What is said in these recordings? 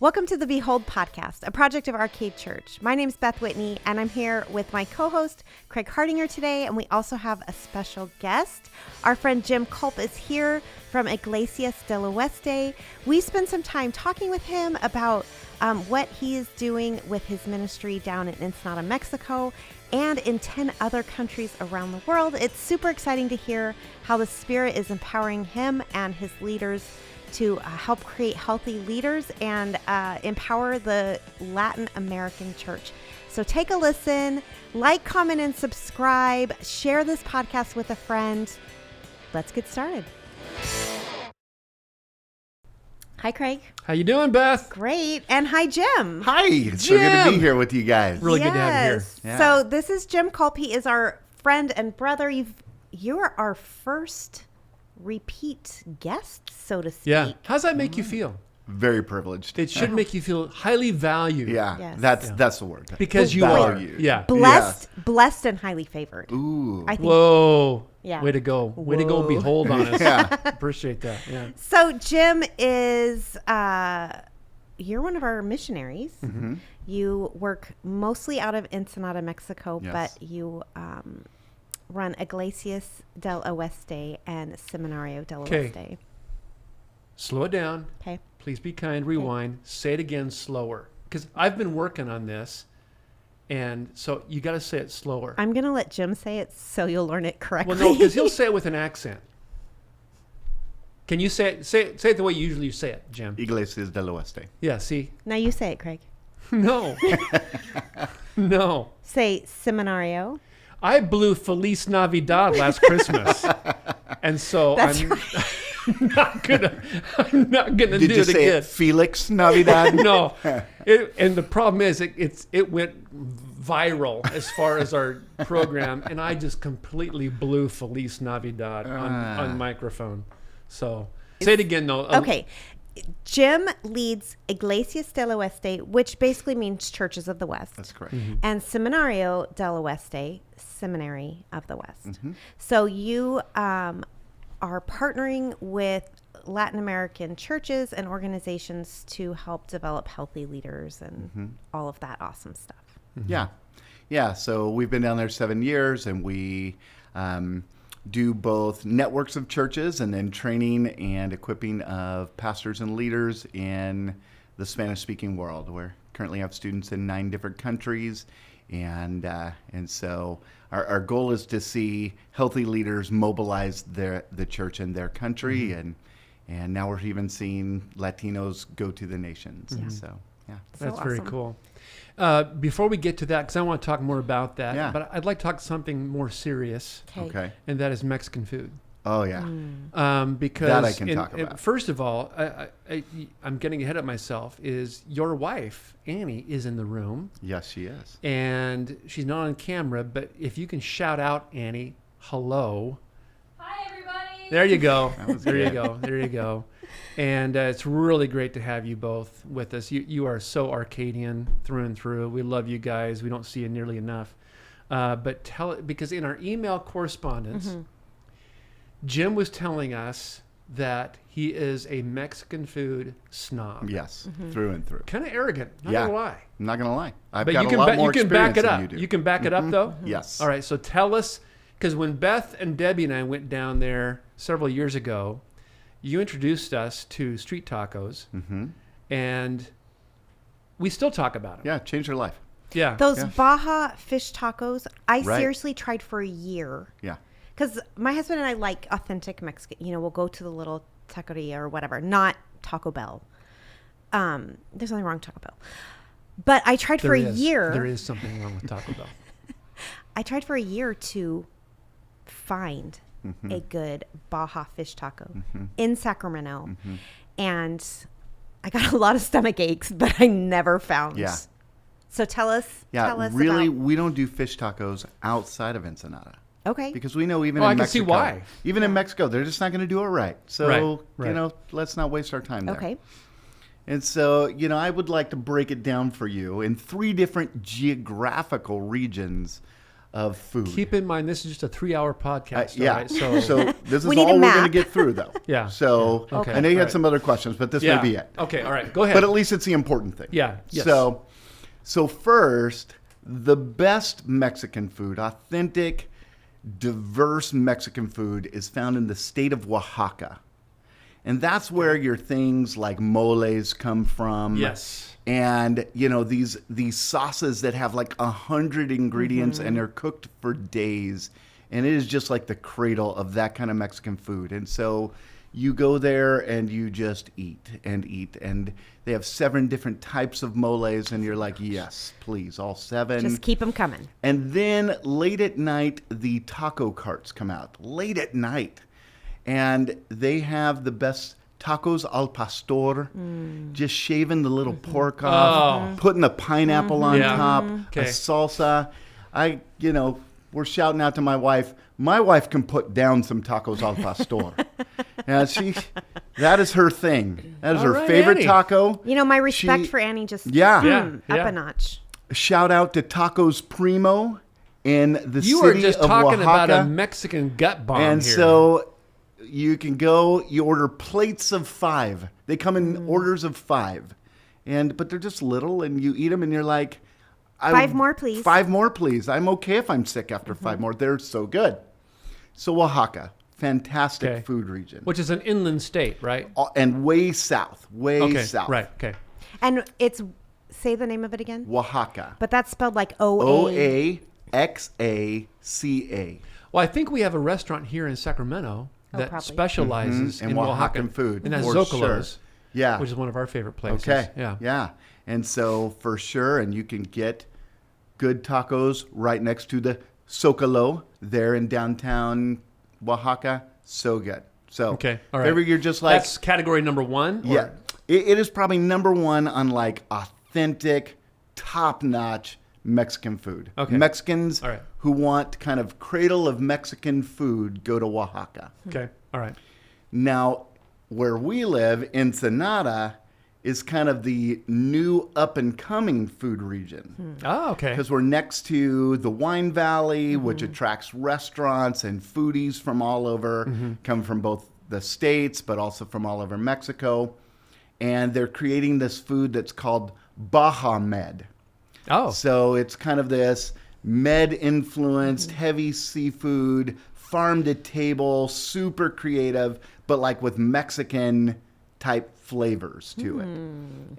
Welcome to the Behold podcast, a project of Arcade Church. My name is Beth Whitney, and I'm here with my co-host, Craig Hardinger, today, and we also have a special guest. Our friend Jim Culp is here from Iglesias del Oeste. We spent some time talking with him about what he is doing with his ministry down in Ensenada, Mexico, and in 10 other countries around the world. It's super exciting to hear how the Spirit is empowering him and his leaders to help create healthy leaders and empower the Latin American church. So take a listen, like, comment, and subscribe. Share this podcast with a friend. Let's get started. Hi, Craig. How you doing, Beth? Great. And hi, Jim. Hi. It's so good to be here with you guys. Really good to have you here. Yeah. So this is Jim Culp. He is our friend and brother. You are our first repeat guest, so to speak. Yeah. How's that make you feel? Very privileged. It should make you feel highly valued. Yeah. Yes. That's the word. Because you are. Valued. Yeah. Blessed and highly favored. Ooh. I think. Whoa. Yeah. Way to go. Way to go. Whoa. Behold on us. Yeah. Appreciate that. Yeah. So Jim is, you're one of our missionaries. Mm-hmm. You work mostly out of Ensenada, Mexico, Yes. but you run Iglesias del Oeste and Seminario del Okay. Oeste. Slow it down. Okay. Please be kind. Rewind. Say it again slower. Because I've been working on this. And so you got to say it slower. I'm going to let Jim say it so you'll learn it correctly. Well, no, because he'll say it with an accent. Can you say it? Say it the way you usually say it, Jim. Iglesias del Oeste. Yeah, see? Now you say it, Craig. No. No. Say Seminario. I blew Feliz Navidad last Christmas. And so That's I'm right. not gonna Did do you it say again. it Felix Navidad? No. And the problem is it went viral as far as our program, and I just completely blew Feliz Navidad on microphone. So say it again though. Okay. Jim leads Iglesias del Oeste, which basically means Churches of the West. That's correct. Mm-hmm. And Seminario del Oeste, Seminary of the West. Mm-hmm. So you are partnering with Latin American churches and organizations to help develop healthy leaders and all of that awesome stuff. Yeah. Yeah. So we've been down there 7 years, and we do both networks of churches and then training and equipping of pastors and leaders in the Spanish-speaking world. We currently have students in 9 different countries, and so our goal is to see healthy leaders mobilize the church in their country, and now we're even seeing Latinos go to the nations. And so, yeah. That's So very awesome. cool. Before we get to that, because I want to talk more about that, Yeah. but I'd like to talk something more serious, Okay. and that is Mexican food. Oh, yeah. Because That I can talk about. First of all, I'm getting ahead of myself. Is your wife Annie is in the room, Yes, she is. and she's not on camera. But if you can shout out, Annie, hello. Hi, everybody. There you go. was There you good. go. There you go. And it's really great to have you both with us. You are so Arcadian through and through. We love you guys. We don't see you nearly enough. But tell it, because in our email correspondence, Jim was telling us that he is a Mexican food snob. Yes, through and through. Kind of arrogant, not Yeah. gonna lie. I'm not going to lie. I've But got you a can, lot more you can back experience it than up. you do. You can back it up, though? Yes. All right, so tell us, because when Beth and Debbie and I went down there several years ago, you introduced us to street tacos, and we still talk about them. Yeah, changed her life. Yeah. Those Yeah. Baja fish tacos, I Right. seriously tried for a year. Yeah. Because my husband and I like authentic Mexican. We'll go to the little taqueria or whatever, not Taco Bell. There's nothing wrong with Taco Bell. But I tried for a year. There is something wrong with Taco Bell. I tried for a year to find a good Baja fish taco in Sacramento. And I got a lot of stomach aches, but I never found. Yeah. So tell us really, about. we don't do fish tacos outside of Ensenada. Okay. Because we know even Oh, in I can see Mexico, why. even in Mexico, they're just not going to do it right. So, Right. let's not waste our time there. Okay. And so, I would like to break it down for you in 3 different geographical regions of food. Keep in mind, this is just a 3-hour podcast. Yeah. Right? So this is We need all a we're going to map. get through, though. Yeah. So Yeah. Okay. I know you All had right. some other questions, but this yeah. may be it. Okay. All right. Go ahead. But at least it's the important thing. Yeah. Yes. So first, the best Mexican food, authentic, diverse Mexican food, is found in the state of Oaxaca. And that's where your things like moles come from. Yes. And, these sauces that have like 100 ingredients and they're cooked for days. And it is just like the cradle of that kind of Mexican food. And so you go there and you just eat and eat. And they have 7 different types of moles. And you're like, yes, please, all 7. Just keep them coming. And then late at night, the taco carts come out. Late at night. And they have the best tacos al pastor, just shaving the little pork off, putting a pineapple on top, Okay. a salsa. We're shouting out to my wife. My wife can put down some tacos al pastor. And that is her thing. That is All her right, favorite Annie. taco. My respect She- for Annie just Yeah. up a notch. Shout out to Tacos Primo in the You city are just of talking about Oaxaca. a Mexican gut bomb And here. so you can go, you order plates of 5. They come in orders of 5. But they're just little and you eat them and you're like, 5 more, please. 5 more, please. I'm okay if I'm sick after 5 more. They're so good. So Oaxaca, fantastic Okay. food region. Which is an inland state, right? And way south, Okay. south. Right. Okay. And say the name of it again. Oaxaca. But that's spelled like O-A. Oaxaca. Well, I think we have a restaurant here in Sacramento that probably. specializes And in Oaxacan food, and that's for Zocalo's, sure. Yeah. which is one of our favorite places. Okay. Yeah. And so for sure, and you can get good tacos right next to the Zocalo there in downtown Oaxaca. So good. So Okay. All right. Maybe you're just like, That's category number 1. yeah, it is probably number 1 on like authentic, top-notch Mexican food. Okay. Mexicans All right. who want kind of cradle of Mexican food go to Oaxaca. Okay. All right. Now, where we live, Ensenada is kind of the new up-and-coming food region. Oh, okay. Because we're next to the Wine Valley, which attracts restaurants and foodies from all over, come from both the States, but also from all over Mexico. And they're creating this food that's called Baja Med. Oh. So it's kind of this med-influenced, heavy seafood, farm to table, super creative, but like with Mexican type flavors to it.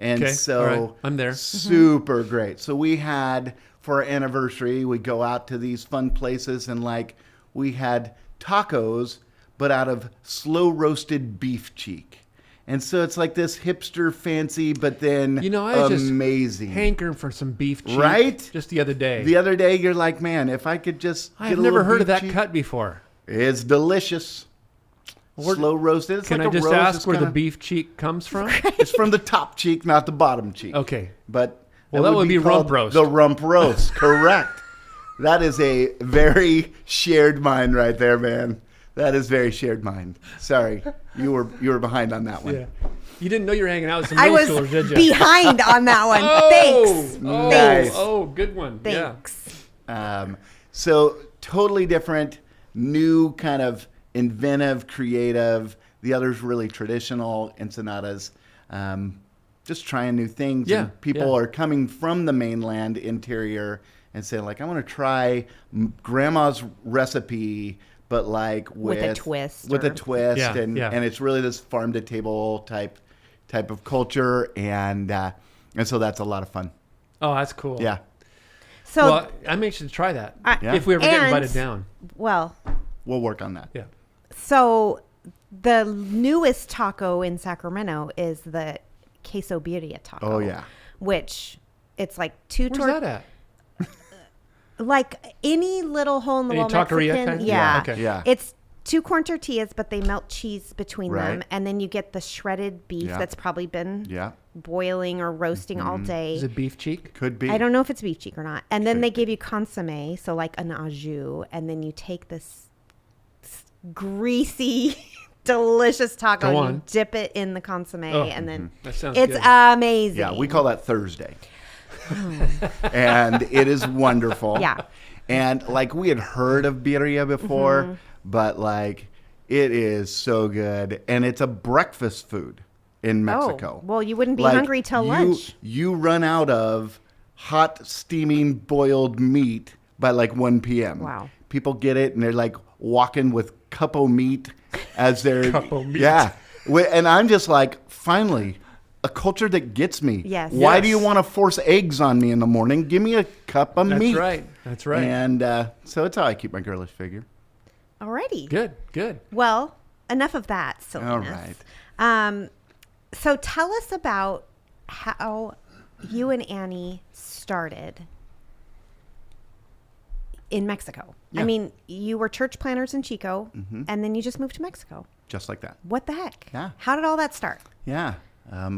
And Okay, so all right, I'm there. super great. So we had, for our anniversary, we go out to these fun places and like we had tacos, but out of slow roasted beef cheek. And so it's like this hipster fancy, but then I was amazing. just hankering for some beef cheek. Right? Just the other day. The other day, you're like, man, if I could just I've get a never little heard of beef that cheek. cut before. It's delicious. Slow roasted. It's Can like I a just roast. ask It's where the kinda- beef cheek comes from? It's from the top cheek, not the bottom cheek. Okay. But Well, that would be called rump roast. The rump roast, correct. That is a very shared mind right there, man. That is very shared mind. Sorry, you were behind on that one. Yeah. You didn't know you were hanging out with some I middle was schoolers, did you? behind on that one. Oh, Thanks. oh, Nice. oh, good one. Thanks. So totally different, new kind of inventive, creative. The others really traditional Ensenadas. Just trying new things. Yeah, And people yeah. are coming from the mainland interior and saying like, I want to try grandma's recipe, but like With a twist With a or- twist, Yeah, and yeah. and it's really this farm to table type of culture, and so that's a lot of fun. Oh, that's cool. Yeah. So, Well, I'm anxious to try that. Yeah. If we ever get And- invited down. well, We'll work on that. Yeah. so the newest taco in Sacramento is the queso birria taco. Oh, yeah. Which it's like two Where's that at? like any little hole in the Any wall taqueria Mexican. kind? Yeah. Okay. Yeah. It's 2 corn tortillas, but they melt cheese between them, Right. and then you get the shredded beef Yeah. that's probably been Yeah. boiling or roasting all day. Is it beef cheek? Could be. I don't know if it's beef cheek or not. And then Could they give you consomme, so like an au jus, and then you take this greasy, delicious taco Go and on. you dip it in the consomme, Oh, and then That sounds it's good. amazing. Yeah, we call that Thursday. And it is wonderful. Yeah. And like we had heard of birria before, but like it is so good. And it's a breakfast food in Mexico. Oh, well, you wouldn't be Like, hungry till lunch. You run out of hot, steaming, boiled meat by like 1 p.m. Wow. People get it and they're like walking with cupo meat as their Cupo meat. Yeah. And I'm just like, finally, a culture that gets me. Yes. Why do Yes. you want to force eggs on me in the morning? Give me a cup of meat. That's right. And so it's how I keep my girlish figure. Alrighty. Good. Well, enough of that silliness. All right. So tell us about how you and Annie started in Mexico. Yeah. I mean, you were church planners in Chico, and then you just moved to Mexico. Just like that. What the heck? Yeah. How did all that start? Yeah.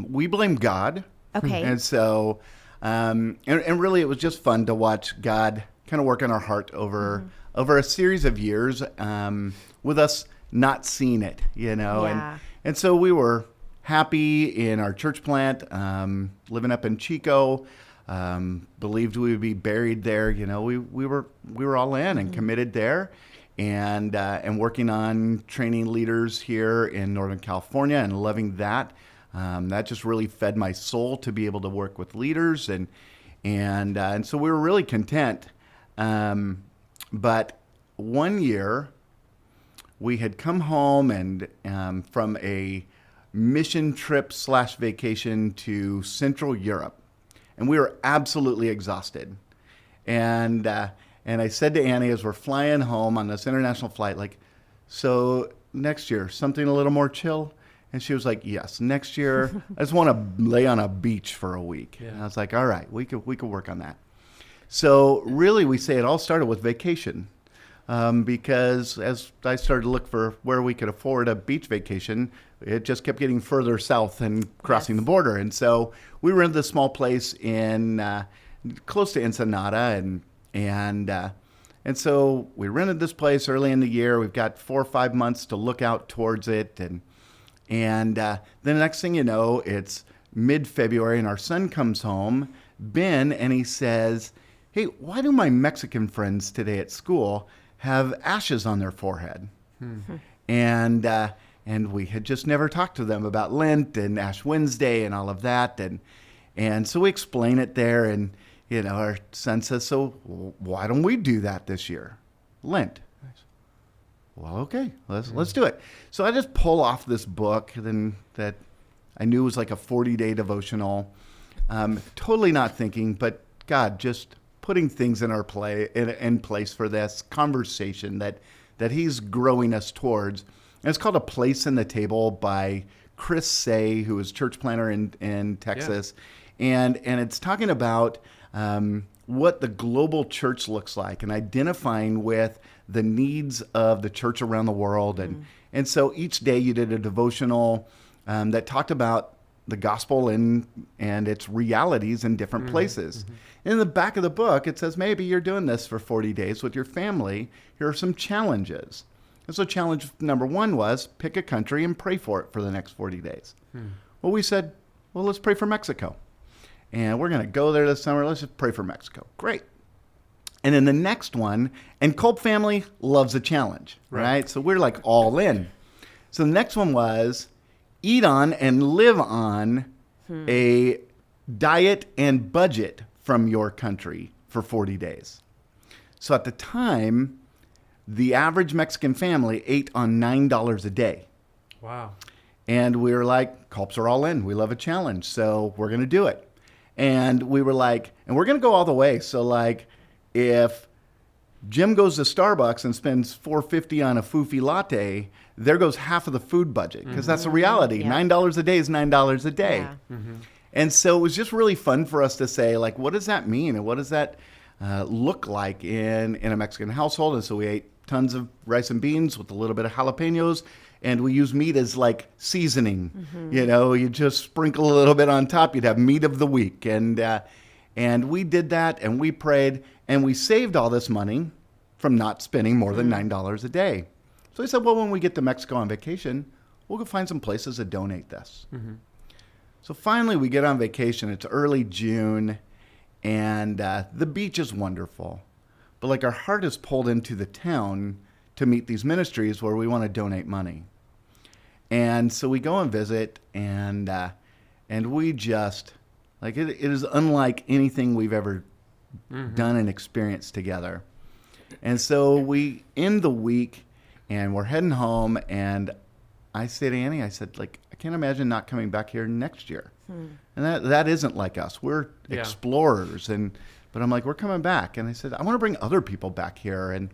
We blame God. Okay. And so, and really it was just fun to watch God kind of work on our heart over a series of years with us not seeing it, Yeah. And so we were happy in our church plant, living up in Chico, believed we would be buried there. We were all in and committed there, and working on training leaders here in Northern California and loving that. That just really fed my soul to be able to work with leaders, and so we were really content. But one year we had come home and from a mission trip / vacation to Central Europe, and we were absolutely exhausted. And I said to Annie as we're flying home on this international flight, like, so next year, something a little more chill? And she was like, yes, next year, I just want to lay on a beach for a week. Yeah. And I was like, all right, we could work on that. So really, we say it all started with vacation. Because as I started to look for where we could afford a beach vacation, it just kept getting further south and crossing the border. And so we rented this small place in close to Ensenada, and so we rented this place early in the year. We've got 4 or 5 months to look out towards it, and then the next thing you know, it's mid-February, and our son comes home, Ben, and he says, "Hey, why do my Mexican friends today at school have ashes on their forehead?" And we had just never talked to them about Lent and Ash Wednesday and all of that, and so we explain it there, and our son says, "So why don't we do that this year, Lent?" Well, okay, let's do it. So I just pull off this book that I knew was like a 40-day devotional, totally not thinking, but God just putting things in place for this conversation that He's growing us towards. And it's called A Place in the Table by Chris Say, who is church planner in Texas, and it's talking about what the global church looks like and identifying with the needs of the church around the world. And so each day you did a devotional that talked about the gospel and its realities in different places. In the back of the book, it says, maybe you're doing this for 40 days with your family. Here are some challenges. And so challenge number 1 was pick a country and pray for it for the next 40 days. Well, we said, well, let's pray for Mexico. And we're going to go there this summer. Let's just pray for Mexico. Great. And then the next one, and Culp family loves a challenge, right? So we're like all in. So the next one was eat on and live on a diet and budget from your country for 40 days. So at the time, the average Mexican family ate on $9 a day. Wow. And we were like, Culps are all in. We love a challenge, so we're going to do it. And we were like, and we're going to go all the way. So like, if Jim goes to Starbucks and spends $4.50 on a foofy latte, there goes half of the food budget, because that's the reality. Yeah. $9 a day is $9 a day. Yeah. And so it was just really fun for us to say, like, what does that mean? And what does that look like in a Mexican household? And so we ate tons of rice and beans with a little bit of jalapenos. And we use meat as like seasoning. You just sprinkle a little bit on top. You'd have meat of the week. And we did that, and we prayed, and we saved all this money from not spending more than $9 a day. So we said, well, when we get to Mexico on vacation, we'll go find some places that donate this. So finally we get on vacation. It's early June, And the beach is wonderful. But like our heart is pulled into the town to meet these ministries where we want to donate money. And so we go and visit, and we just, like, it is unlike anything we've ever done and experienced together. And so we end the week, and we're heading home, and I said to Annie, I said, like, I can't imagine not coming back here next year. And that isn't like us. We're explorers, but I'm like, we're coming back. And I said, I want to bring other people back here. And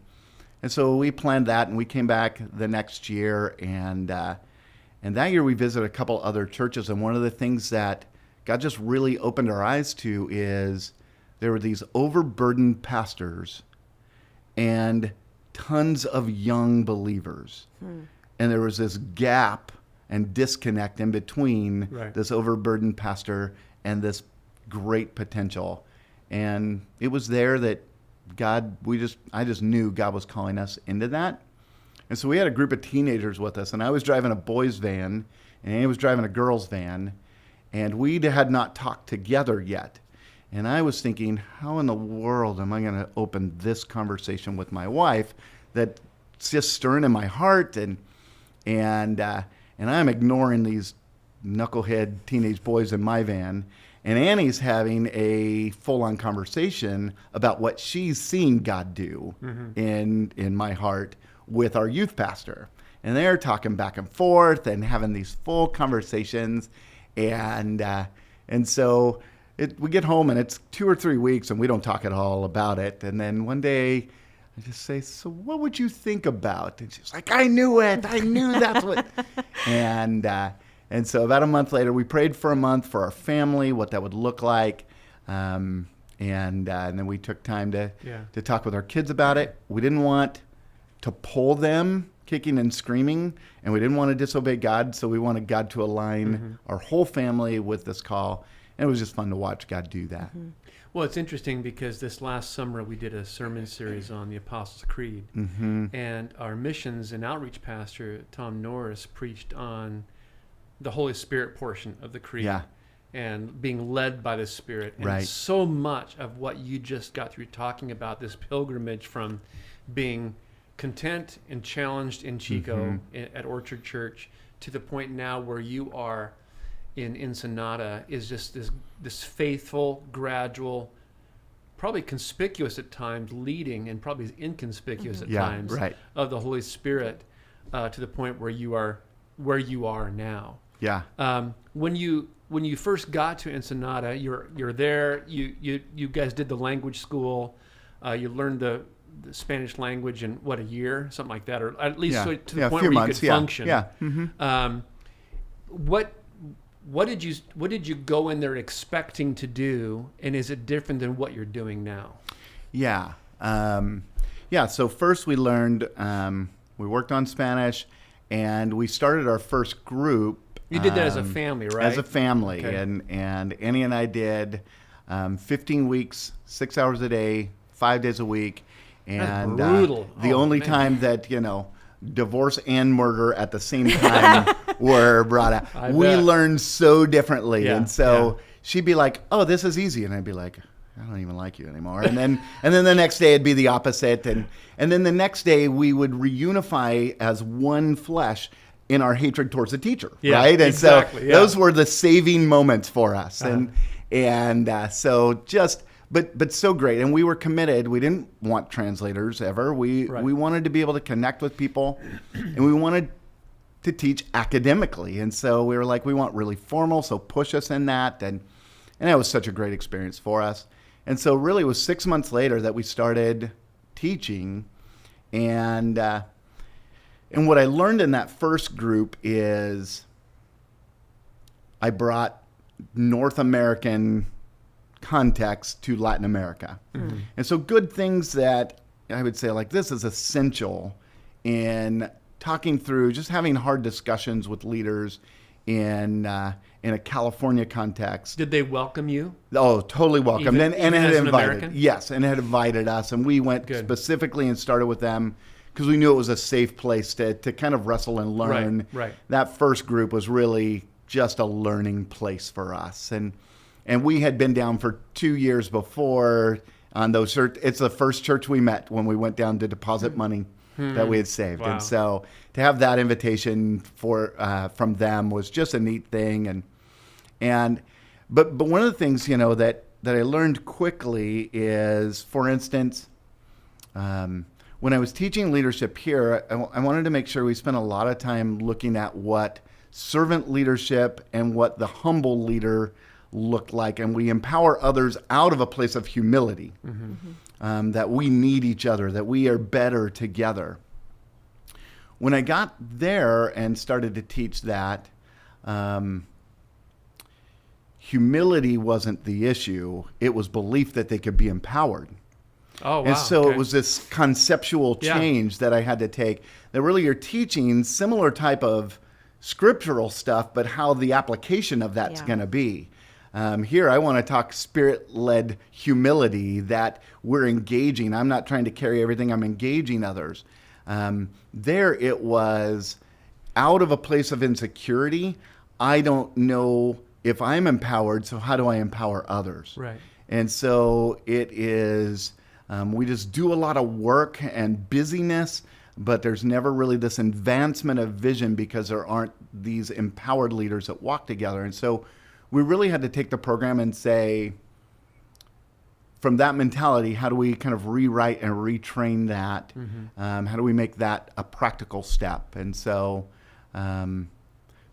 so we planned that, and we came back the next year, and that year we visited a couple other churches. And one of the things that God just really opened our eyes to is there were these overburdened pastors and tons of young believers. And there was this gap and disconnect in between this overburdened pastor and this great potential. And it was there that I just knew God was calling us into that. And so we had a group of teenagers with us, and I was driving a boys' van, and Annie was driving a girls' van, and we had not talked together yet. And I was thinking, how in the world am I going to open this conversation with my wife that's just stirring in my heart, and I'm ignoring these knucklehead teenage boys in my van, and Annie's having a full-on conversation about what she's seen God do in my heart with our youth pastor. And they're talking back and forth and having these full conversations, and so we get home, and it's 2 or 3 weeks, and we don't talk at all about it. And then one day, I just say, so what would you think about? And she's like, I knew it. I knew that's what. And so about a month later, we prayed for a month for our family, what that would look like. And then we took time to talk with our kids about it. We didn't want to pull them kicking and screaming, and we didn't want to disobey God. So we wanted God to align our whole family with this call. And it was just fun to watch God do that. Well, it's interesting because this last summer we did a sermon series on the Apostles' Creed, and our missions and outreach pastor, Tom Norris, preached on the Holy Spirit portion of the Creed and being led by the Spirit. And so much of what you just got through talking about, this pilgrimage from being content and challenged in Chico at Orchard Church to the point now where you are in Ensenada, is just this faithful, gradual, probably conspicuous at times, leading, and probably inconspicuous at times of the Holy Spirit to the point where you are now. When you first got to Ensenada, you're there. You guys did the language school. You learned the Spanish language in a year, something like that, or at least to the point where you could function. What did you go in there expecting to do, and is it different than what you're doing now? So first we learned, we worked on Spanish, and we started our first group. You did that as a family, right? As a family, okay. and Annie and I did 15 weeks, 6 hours a day, 5 days a week, and that's brutal. The only time that divorce and murder at the same time were brought out. We learned so differently, and so she'd be like, "Oh, this is easy," and I'd be like, "I don't even like you anymore." And then the next day it'd be the opposite, and then the next day we would reunify as one flesh in our hatred towards the teacher, right? And so those were the saving moments for us, But so great, and we were committed. We didn't want translators ever. We wanted to be able to connect with people, and we wanted to teach academically. And so we were like, we want really formal, so push us in that. And that was such a great experience for us. And so really it was 6 months later that we started teaching. And what I learned in that first group is I brought North American context to Latin America. And so good things that I would say, like, this is essential in talking through, just having hard discussions with leaders in a California context. Did they welcome you? Oh, totally welcomed. Even and had as an invited. American? Yes, and had invited us, and we went specifically and started with them because we knew it was a safe place to kind of wrestle and learn. Right. That first group was really just a learning place for us. And we had been down for 2 years before on those church. It's the first church we met when we went down to deposit money that we had saved. Wow. And so to have that invitation from them was just a neat thing. But one of the things, that I learned quickly is, for instance, when I was teaching leadership here, I wanted to make sure we spent a lot of time looking at what servant leadership and what the humble leader looked like. And we empower others out of a place of humility, that we need each other, that we are better together. When I got there and started to teach that, humility wasn't the issue. It was belief that they could be empowered. Oh, wow. And so okay. it was this conceptual change that I had to take, that really you're teaching similar type of scriptural stuff, but how the application of that's going to be. Here, I want to talk spirit-led humility, that we're engaging. I'm not trying to carry everything. I'm engaging others. There it was out of a place of insecurity. I don't know if I'm empowered, so how do I empower others? Right. And so it is, we just do a lot of work and busyness, but there's never really this advancement of vision because there aren't these empowered leaders that walk together. And so we really had to take the program and say, from that mentality, how do we kind of rewrite and retrain that? How do we make that a practical step? And so,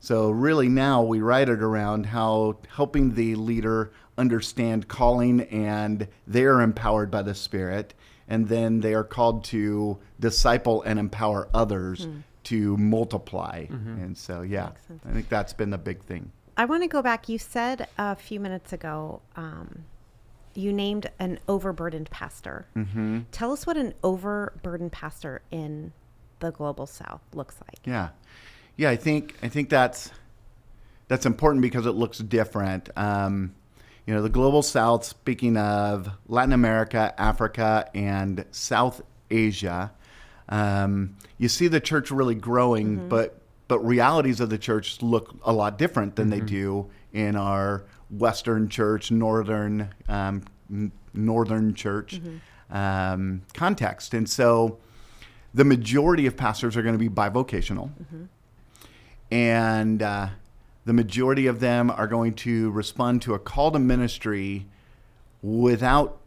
so really now we write it around how helping the leader understand calling, and they are empowered by the Spirit, and then they are called to disciple and empower others to multiply. And so, I think that's been the big thing. I want to go back. You said a few minutes ago, you named an overburdened pastor. Tell us what an overburdened pastor in the Global South looks like. Yeah, I think that's important because it looks different. The Global South, speaking of Latin America, Africa, and South Asia, you see the church really growing, but realities of the church look a lot different than they do in our Western church, northern church context. And so the majority of pastors are going to be bivocational. And the majority of them are going to respond to a call to ministry without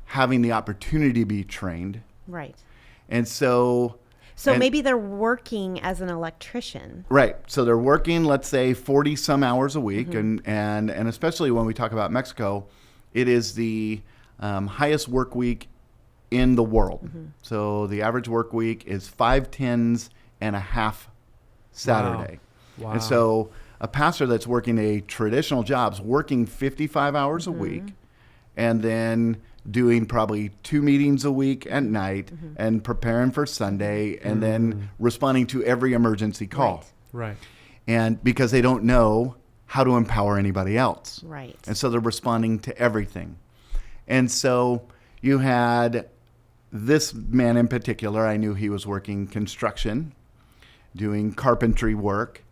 having the opportunity to be trained. Right. And so maybe they're working as an electrician. Right. So they're working, let's say, 40 some hours a week. And especially when we talk about Mexico, it is the highest work week in the world. So the average work week is 5 10s and a half Saturday. Wow. And so a pastor that's working a traditional job is working 55 hours a week, and then doing probably 2 meetings a week at night and preparing for Sunday, and then responding to every emergency call. Right. And because they don't know how to empower anybody else. Right. And so they're responding to everything. And so you had this man in particular, I knew he was working construction, doing carpentry work,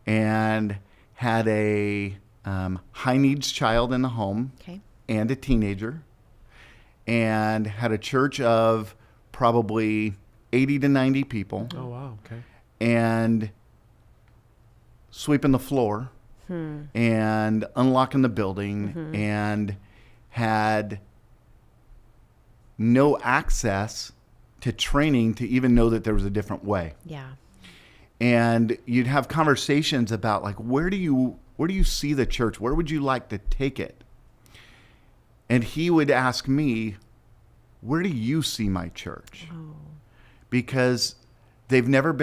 and had a high needs child in the home and a teenager, and had a church of probably 80 to 90 people. Oh, wow. Okay. And sweeping the floor and unlocking the building, and had no access to training to even know that there was a different way. Yeah. And you'd have conversations about, like, where do you see the church? Where would you like to take it? And he would ask me, where do you see my church? Because they've never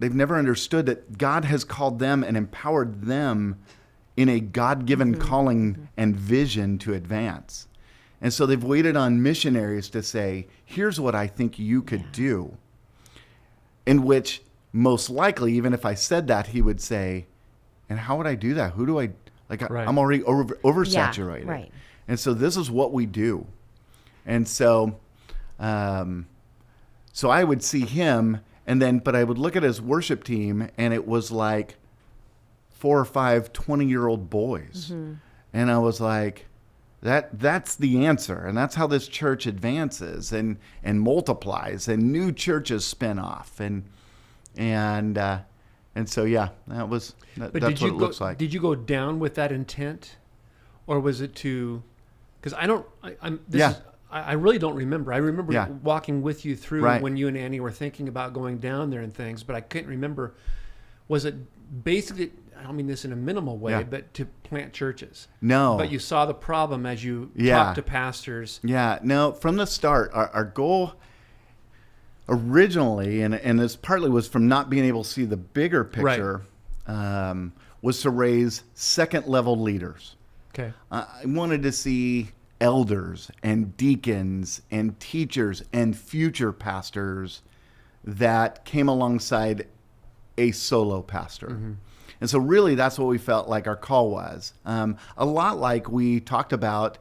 understood that God has called them and empowered them in a God-given calling and vision to advance. And so they've waited on missionaries to say, here's what I think you could do. In which, most likely, even if I said that, he would say, and how would I do that? Who do I, I'm already oversaturated. Yeah, right. And so this is what we do. And so, so I would see him, but I would look at his worship team, and it was like 4 or 5 20-year-old boys. And I was like, that's the answer. And that's how this church advances and multiplies, and new churches spin off. And so, yeah, that's what it looks like. Did you go down with that intent, or was it to, because I really don't remember. I remember walking with you through when you and Annie were thinking about going down there and things, but I couldn't remember. Was it basically, I don't mean this in a minimal way, but to plant churches? No. But you saw the problem as you talked to pastors. Yeah. No, from the start, our goal originally, and this partly was from not being able to see the bigger picture, was to raise second-level leaders. Okay. I wanted to see elders and deacons and teachers and future pastors that came alongside a solo pastor. Mm-hmm. And so really that's what we felt like our call was. A lot like we talked about,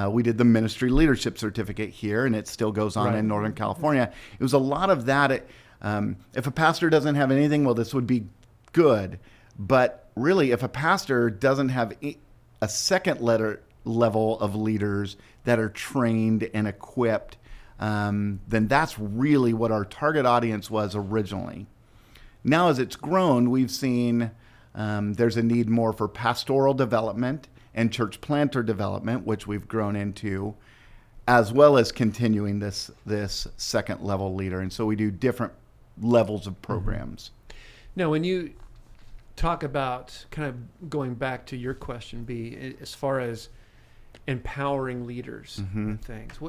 we did the ministry leadership certificate here, and it still goes on in Northern California. It was a lot of that. If a pastor doesn't have anything, well, this would be good. But really, if a pastor doesn't have a second level of leaders that are trained and equipped, then that's really what our target audience was originally. Now, as it's grown, we've seen there's a need more for pastoral development and church planter development, which we've grown into, as well as continuing this second level leader. And so we do different levels of programs. Now, when you talk about, kind of going back to your question, B, as far as empowering leaders and things,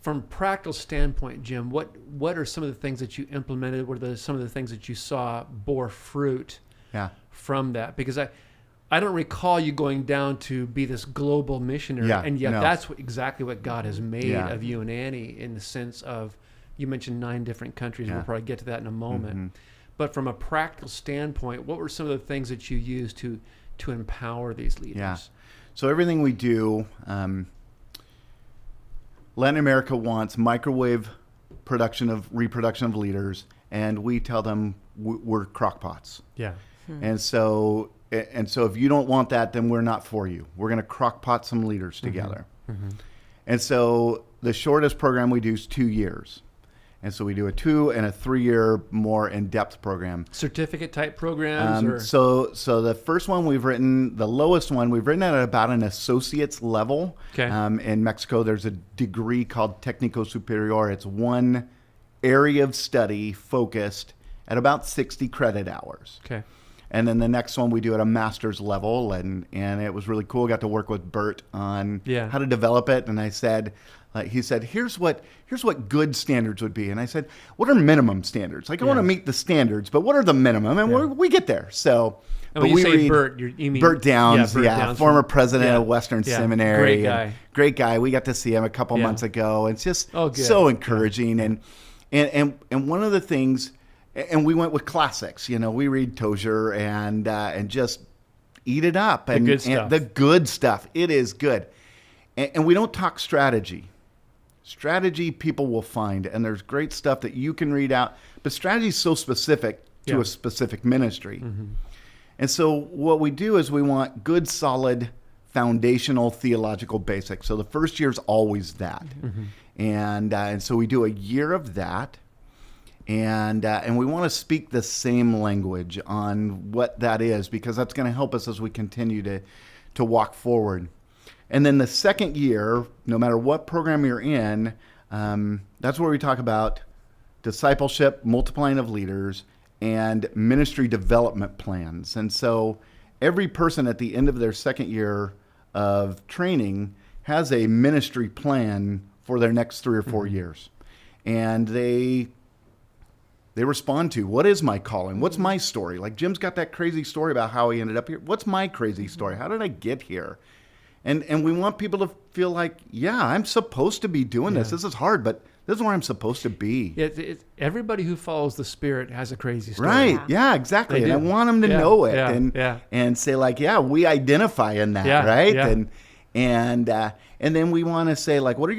from a practical standpoint, Jim, what are some of the things that you implemented? What are some of the things that you saw bore fruit from that? Because I don't recall you going down to be this global missionary, and yet that's exactly what God has made of you and Annie, in the sense of, you mentioned 9 different countries. We'll probably get to that in a moment. But from a practical standpoint, what were some of the things that you used to empower these leaders? Yeah. So everything we do, Latin America wants microwave reproduction of leaders, and we tell them we're crockpots. Yeah. And so if you don't want that, then we're not for you. We're going to crockpot some leaders together. And so the shortest program we do is 2 years. And so we do a 2 and a 3-year more in-depth program. Certificate type programs? So the first one we've written, the lowest one, we've written at about an associate's level. Okay. In Mexico, there's a degree called Técnico Superior. It's one area of study focused at about 60 credit hours. Okay. And then the next one we do at a master's level, and it was really cool. I got to work with Bert on how to develop it, and I said, he said, here's what good standards would be. And I said, what are minimum standards? Like, I want to meet the standards, but what are the minimum? And we get there. So, and when you say Bert, you mean Bert Downs, Downs, former president of Western Seminary. Great guy. We got to see him a couple months ago. It's just so encouraging. And one of the things, and we went with classics. We read Tozer and just eat it up. And the good stuff. It is good. And we don't talk strategy. Strategy people will find, and there's great stuff that you can read out, but strategy is so specific to a specific ministry. And so what we do is we want good, solid, foundational theological basics. So the first year is always that. And so we do a year of that, and we want to speak the same language on what that is, because that's going to help us as we continue to walk forward. And then the second year, no matter what program you're in, that's where we talk about discipleship, multiplying of leaders, and ministry development plans. And so every person at the end of their second year of training has a ministry plan for their next 3 or 4 years. And they respond to, what is my calling? What's my story? Like, Jim's got that crazy story about how he ended up here. What's my crazy story? How did I get here? And we want people to feel like, I'm supposed to be doing this. This is hard, but this is where I'm supposed to be. Everybody who follows the Spirit has a crazy story. Right. Yeah, exactly. And I want them to know it and say, like, we identify in that, right? Yeah. And then we want to say, like, what's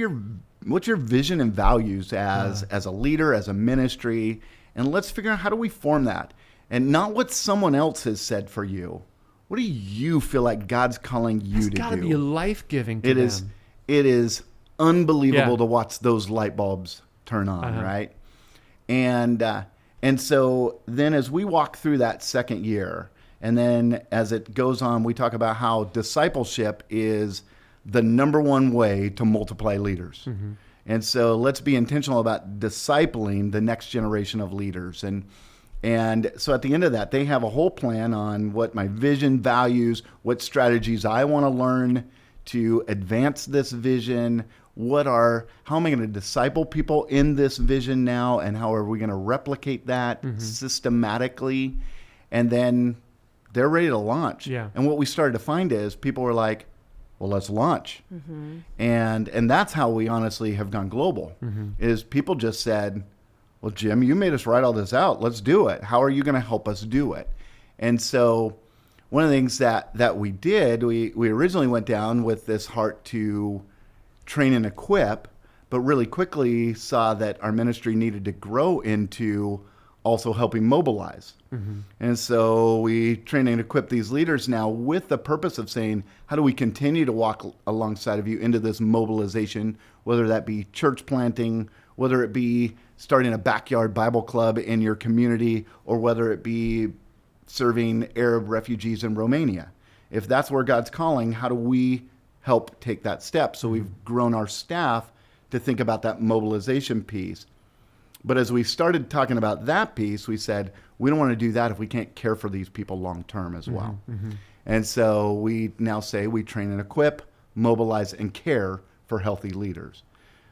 your vision and values as a leader, as a ministry, and let's figure out, how do we form that? And not what someone else has said for you. what do you feel like God's calling you It's to got to do? be life-giving to It them. is unbelievable Yeah. to watch those light bulbs turn on, right? And so then as we walk through that second year, and then as it goes on, we talk about how discipleship is the number one way to multiply leaders. Mm-hmm. And so let's be intentional about discipling the next generation of leaders. And so at the end of that, they have a whole plan on what my vision, values, what strategies I want to learn to advance this vision. How am I going to disciple people in this vision now? And how are we going to replicate that systematically? And then they're ready to launch. Yeah. And what we started to find is people were like, well, let's launch. And that's how we honestly have gone global, is people just said, well, Jim, you made us write all this out. Let's do it. How are you going to help us do it? And so one of the things that we did, we originally went down with this heart to train and equip, but really quickly saw that our ministry needed to grow into also helping mobilize. And so we train and equip these leaders now with the purpose of saying, how do we continue to walk alongside of you into this mobilization, whether that be church planting, whether it be starting a backyard Bible club in your community, or whether it be serving Arab refugees in Romania. If that's where God's calling, how do we help take that step? So we've grown our staff to think about that mobilization piece. But as we started talking about that piece, we said, we don't want to do that if we can't care for these people long term as well. And so we now say we train and equip, mobilize, and care for healthy leaders.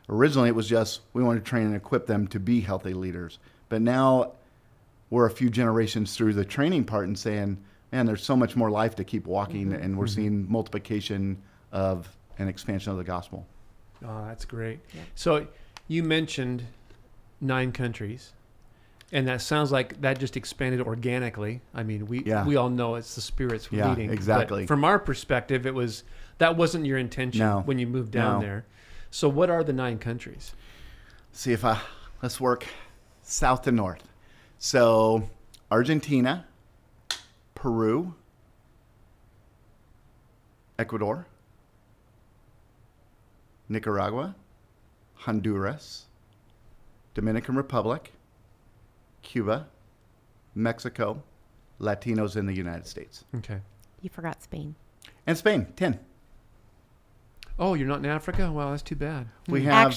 Originally, it was just we want to train and equip them to be healthy leaders. But now we're a few generations through the training part and saying, man, there's so much more life to keep walking, and we're seeing multiplication of an expansion of the gospel. Oh, that's great. Yeah. So you mentioned 9 countries, and that sounds like that just expanded organically. I mean, we all know it's the Spirit's leading. Exactly. But from our perspective, that wasn't your intention when you moved down there. So what are the 9 countries? See let's work south to north. So Argentina, Peru, Ecuador, Nicaragua, Honduras, Dominican Republic, Cuba, Mexico, Latinos in the United States. Okay. You forgot Spain. And Spain, 10. Oh, you're not in Africa? Wow, that's too bad. We have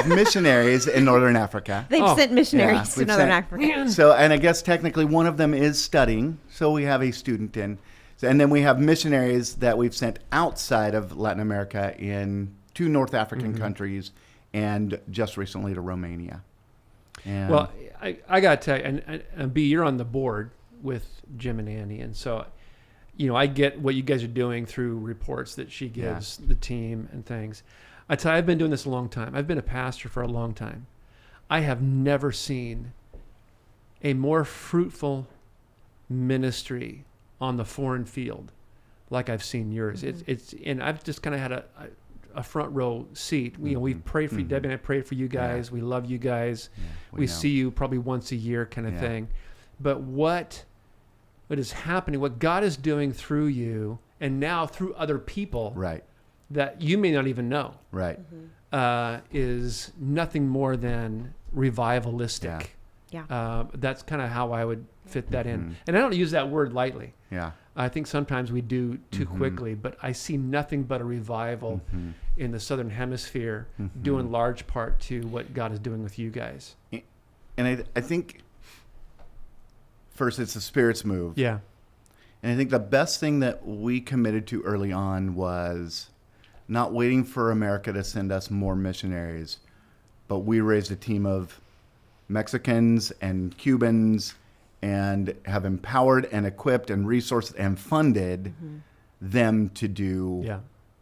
missionaries in Northern Africa. They've sent missionaries to we've Northern sent- Africa. So, and I guess technically one of them is studying. So we have a student in. And then we have missionaries that we've sent outside of Latin America in 2 North African countries, and just recently to Romania. And Well, I got to tell you, and B, you're on the board with Jim and Annie, and so, I get what you guys are doing through reports that she gives the team and things. I tell you, I've been doing this a long time. I've been a pastor for a long time. I have never seen a more fruitful ministry on the foreign field like I've seen yours. It's and I've just kind of had a front row seat. We've prayed for you, Debbie and I prayed for you guys. We love you guys. We see you probably once a year kind of thing. But what is happening, what God is doing through you, and now through other people that you may not even know, is nothing more than revivalistic. That's kind of how I would fit that in. And I don't use that word lightly. I think sometimes we do too quickly, but I see nothing but a revival in the Southern Hemisphere due in large part to what God is doing with you guys. And I think first it's the Spirit's move. Yeah. And I think the best thing that we committed to early on was not waiting for America to send us more missionaries, but we raised a team of Mexicans and Cubans and have empowered and equipped and resourced and funded them to do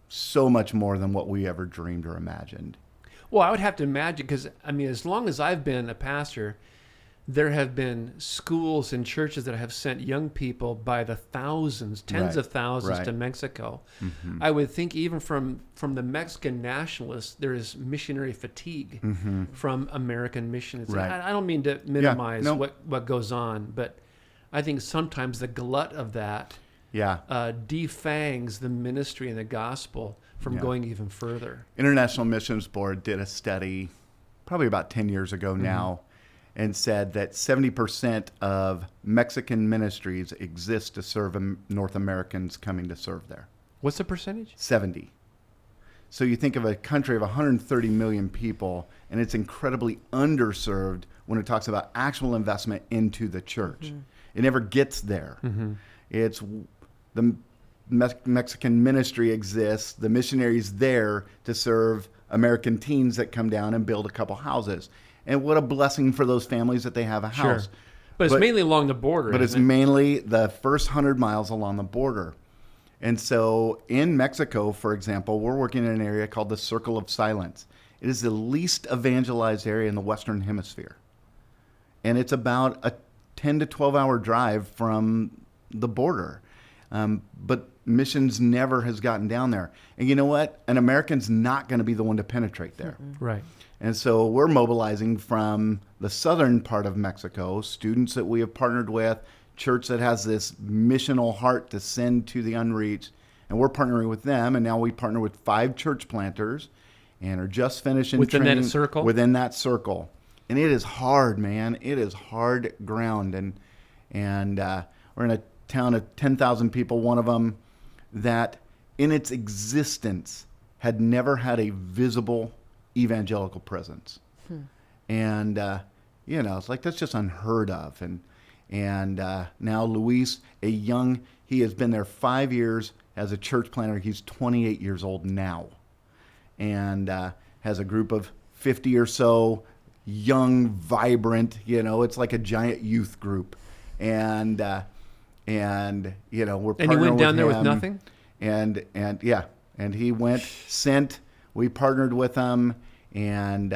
so much more than what we ever dreamed or imagined. Well, I would have to imagine, because, as long as I've been a pastor, there have been schools and churches that have sent young people by the thousands, tens of thousands to Mexico. I would think even from the Mexican nationalists, there is missionary fatigue from American missions. I don't mean to minimize what goes on, but I think sometimes the glut of that defangs the ministry and the gospel from going even further. International Missions Board did a study probably about 10 years ago now and said that 70% of Mexican ministries exist to serve North Americans coming to serve there. What's the percentage? 70. So you think of a country of 130 million people, and it's incredibly underserved when it talks about actual investment into the church. It never gets there. It's the Mexican ministry exists, the missionaries there to serve American teens that come down and build a couple houses. And what a blessing for those families that they have a house. Sure. But it's mainly along the border. But it's mainly the first 100 miles along the border. And so in Mexico, for example, we're working in an area called the Circle of Silence. It is the least evangelized area in the Western Hemisphere. And it's about a 10 to 12 hour drive from the border. But missions never has gotten down there. And you know what? An American's not going to be the one to penetrate there. Right. And so we're mobilizing from the southern part of Mexico, students that we have partnered with, church that has this missional heart to send to the unreached, and we're partnering with them. And now we partner with 5 church planters and are just finishing within training that circle. Within that circle, and it is hard, man. It is hard ground, and we're in a town of 10,000 people. One of them that, in its existence, had never had a visible evangelical presence, and it's like that's just unheard of, And now Luis, he has been there 5 years as a church planter. He's 28 years old now, and has a group of 50 or so young, vibrant. It's like a giant youth group, and we're partnering. And you went down there with with nothing. And he went, sent. We partnered with him, and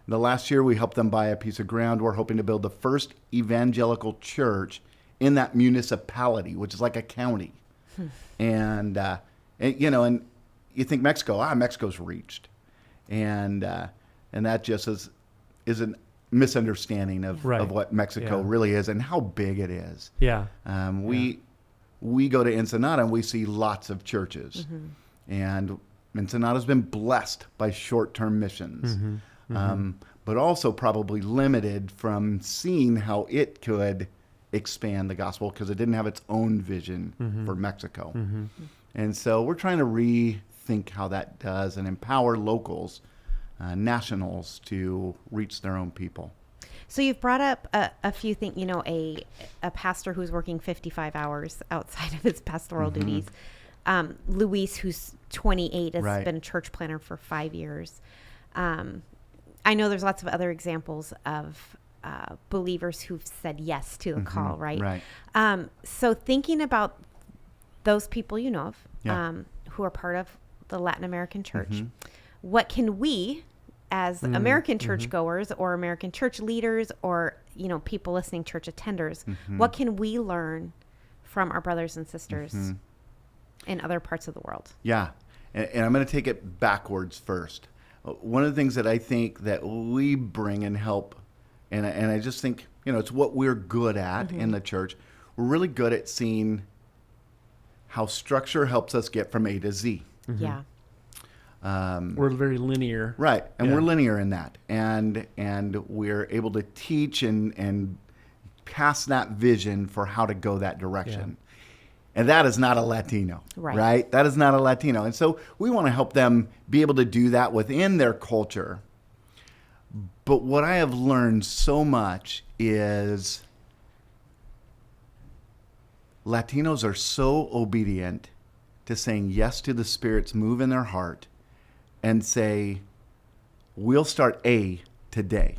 the last year we helped them buy a piece of ground. We're hoping to build the first evangelical church in that municipality, which is like a county. And you think Mexico, Mexico's reached. And that just is a misunderstanding of what Mexico really is and how big it is. Yeah. We go to Ensenada and we see lots of churches. And Ensenada's been blessed by short-term missions. But also probably limited from seeing how it could expand the gospel because it didn't have its own vision for Mexico. And so we're trying to rethink how that does and empower locals, nationals, to reach their own people. So you've brought up a few things, a pastor who's working 55 hours outside of his pastoral duties. Luis, who's 28, has been a church planter for 5 years. I know there's lots of other examples of believers who've said yes to the call, right? Right. So thinking about those people who are part of the Latin American church, what can we, as American churchgoers or American church leaders or, people listening, church attenders, what can we learn from our brothers and sisters in other parts of the world? Yeah. And I'm going to take it backwards first. One of the things that I think that we bring and help, and I just think, it's what we're good at in the church. We're really good at seeing how structure helps us get from A to Z. Yeah. We're very linear. Right. And we're linear in that. And we're able to teach and pass that vision for how to go that direction. And that is not a Latino, right? That is not a Latino. And so we want to help them be able to do that within their culture. But what I have learned so much is Latinos are so obedient to saying yes to the Spirit's move in their heart and say, we'll start A today.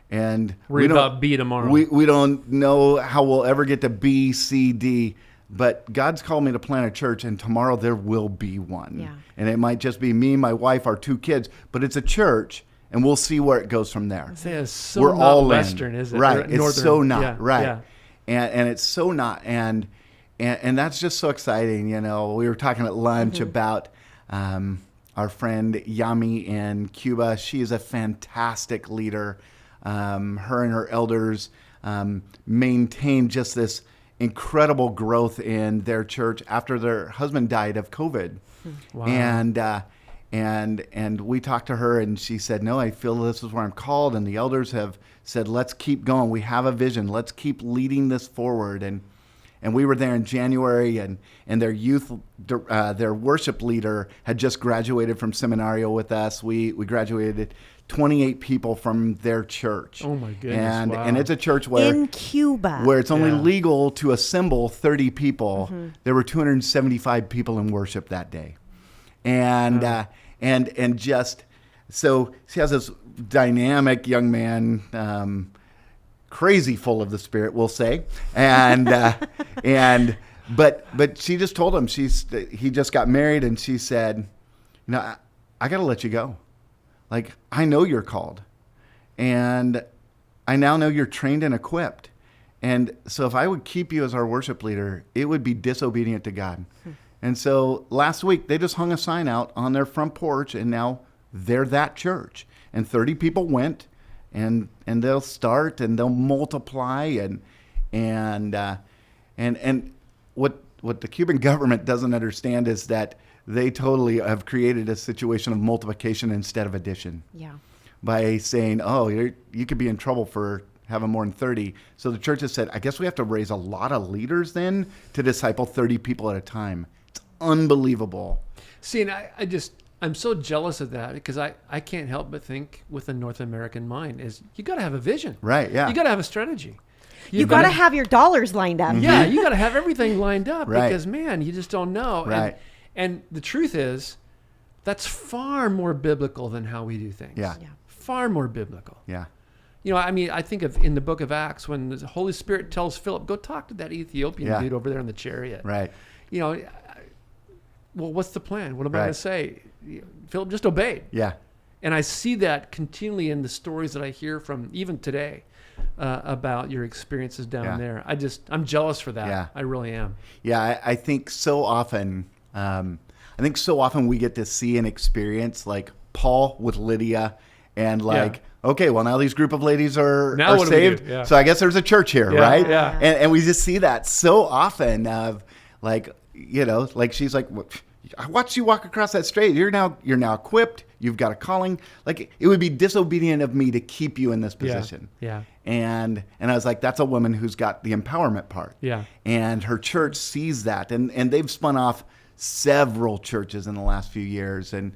And worry about B tomorrow. We don't know how we'll ever get to B, C, D. But God's called me to plant a church, and tomorrow there will be one. Yeah. And it might just be me, my wife, our 2 kids, but it's a church, and we'll see where it goes from there. It's so We're not all Western, is it? Right. Northern. It's so not. Yeah. Right. Yeah. And it's so not. And that's just so exciting. We were talking at lunch about our friend Yami in Cuba. She is a fantastic leader. Her and her elders maintain just this incredible growth in their church after their husband died of COVID. Wow. And we talked to her, and she said, no, I feel this is where I'm called. And the elders have said, let's keep going. We have a vision. Let's keep leading this forward. And we were there in January, and their their worship leader had just graduated from seminario with us. We graduated 28 people from their church. Oh my goodness! Wow. And it's a church where in Cuba, where it's only legal to assemble 30 people. There were 275 people in worship that day, and just so she has this dynamic young man. Crazy full of the Spirit, we'll say, but she just told him he just got married, and she said, I got to let you go. Like, I know you're called, and I now know you're trained and equipped, and so if I would keep you as our worship leader, it would be disobedient to God. And so last week they just hung a sign out on their front porch, and now they're that church, and 30 people went. And they'll start and they'll multiply and what the Cuban government doesn't understand is that they totally have created a situation of multiplication instead of addition. Yeah. By saying, oh, you could be in trouble for having more than 30. So the church has said, I guess we have to raise a lot of leaders then to disciple 30 people at a time. It's unbelievable. See, and I'm so jealous of that because I can't help but think with a North American mind is you got to have a vision. Right, yeah. You got to have a strategy. You got to have your dollars lined up. Yeah, you got to have everything lined up Right. because, man, you just don't know. Right. And the truth is that's far more biblical than how we do things. Yeah. Far more biblical. Yeah. I think of in the book of Acts when the Holy Spirit tells Philip, go talk to that Ethiopian dude over there in the chariot. Right. Well, what's the plan? What am I Right. going to say? Philip just obeyed. Yeah. And I see that continually in the stories that I hear from even today about your experiences down there. I'm jealous for that. Yeah. I really am. Yeah. I think so often, we get to see and experience like Paul with Lydia and okay, well now these group of ladies are Now what do we saved. do? Yeah. So I guess there's a church here, Yeah, right? yeah. And we just see that so often of like she's like, I watched you walk across that street. You're now equipped. You've got a calling. Like it would be disobedient of me to keep you in this position. Yeah. And I was like, that's a woman who's got the empowerment part. Yeah. And her church sees that, and they've spun off several churches in the last few years, and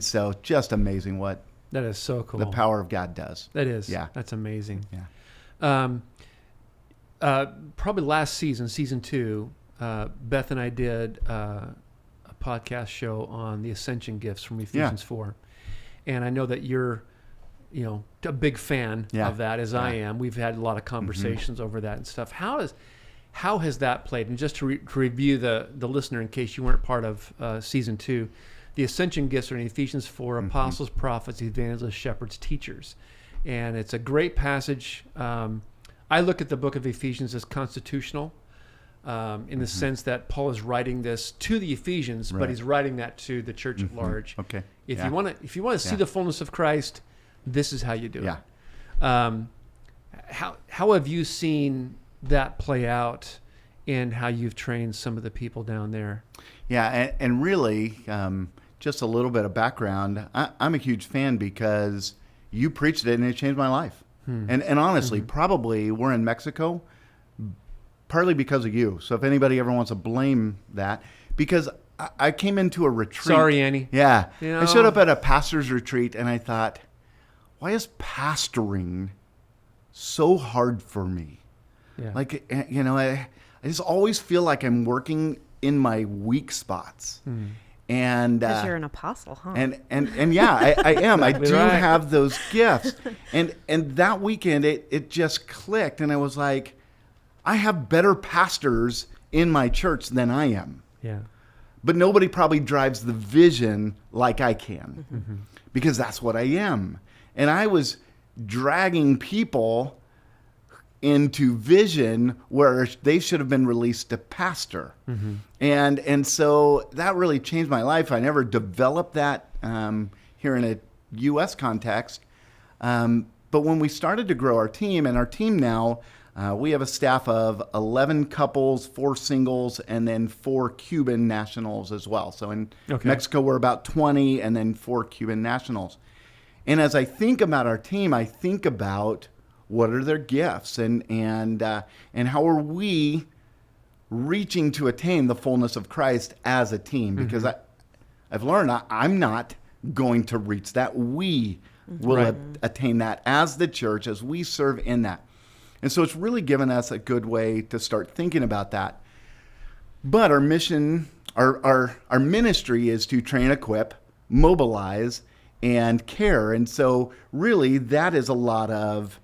so just amazing what That is so cool. the power of God does. That is. Yeah. That's amazing. Yeah. Probably last season 2, Beth and I did a podcast show on the ascension gifts from Ephesians 4. And I know that you're, a big fan of that as I am. We've had a lot of conversations over that and stuff. How has that played? And just to review the listener in case you weren't part of season 2, the ascension gifts are in Ephesians 4, apostles, prophets, evangelists, shepherds, teachers. And it's a great passage. I look at the book of Ephesians as constitutional in the sense that Paul is writing this to the Ephesians, but he's writing that to the church at large. Okay. If you want to see the fullness of Christ, this is how you do it. How have you seen that play out in how you've trained some of the people down there? Yeah, and really, just a little bit of background. I'm a huge fan because you preached it and it changed my life. And honestly, probably we're in Mexico partly because of you. So if anybody ever wants to blame that, because I came into a retreat. Sorry, Annie. Yeah. I showed up at a pastor's retreat and I thought, why is pastoring so hard for me? Yeah. Like, I just always feel like I'm working in my weak spots. And Because you're an apostle, huh? And yeah, I am. I do Right. have those gifts. And that weekend, it just clicked, and I was like, I have better pastors in my church than I am. Yeah. But nobody probably drives the vision like I can, because that's what I am. And I was dragging people into vision where they should have been released to pastor. And so that really changed my life. I never developed that here in a U.S. context. But when we started to grow our team, and our team now, We have a staff of 11 couples, 4 singles, and then 4 Cuban nationals as well. So in Mexico, we're about 20, and then 4 Cuban nationals. And as I think about our team, I think about what are their gifts and how are we reaching to attain the fullness of Christ as a team? Because I've learned I'm not going to reach that. We will attain that as the church, as we serve in that. And so it's really given us a good way to start thinking about that. But our mission, our ministry is to train, equip, mobilize, and care. And so really that is a lot of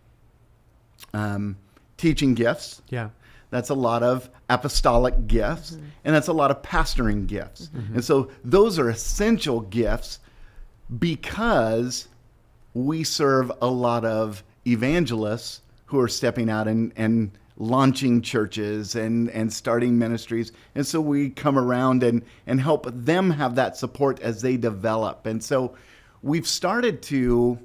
teaching gifts. Yeah. That's a lot of apostolic gifts. And that's a lot of pastoring gifts. And so those are essential gifts because we serve a lot of evangelists who are stepping out and launching churches and starting ministries. And so we come around and help them have that support as they develop. And so we've started to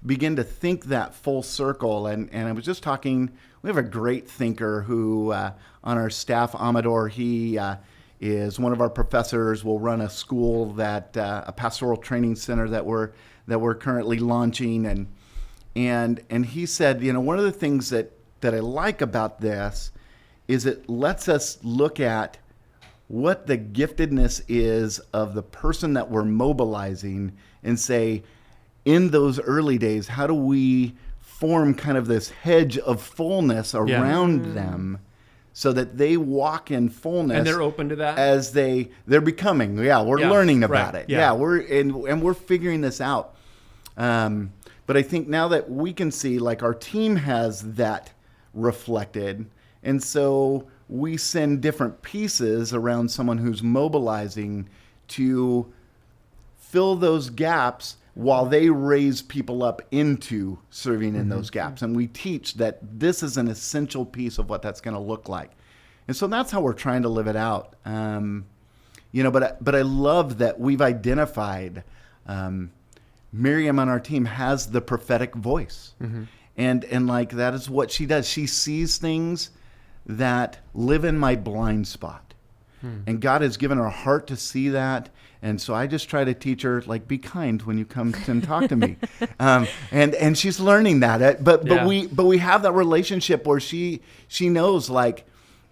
begin to think that full circle. And I was just talking, we have a great thinker who on our staff, Amador, he is one of our professors, will run a school that a pastoral training center that we're currently launching. And he said, one of the things that I like about this is it lets us look at what the giftedness is of the person that we're mobilizing and say, in those early days, how do we form kind of this hedge of fullness around them so that they walk in fullness. And they're open to that? As they're becoming. We're learning about it. We're figuring this out. But I think now that we can see, like, our team has that reflected, and so we send different pieces around someone who's mobilizing to fill those gaps while they raise people up into serving in those gaps. And we teach that this is an essential piece of what that's going to look like. And so that's how we're trying to live it out. But I love that we've identified Miriam on our team has the prophetic voice. And like, that is what she does. She sees things that live in my blind spot. And God has given her a heart to see that. And so I just try to teach her, like, be kind when you come and talk to me. And she's learning that. But we have that relationship where she knows, like,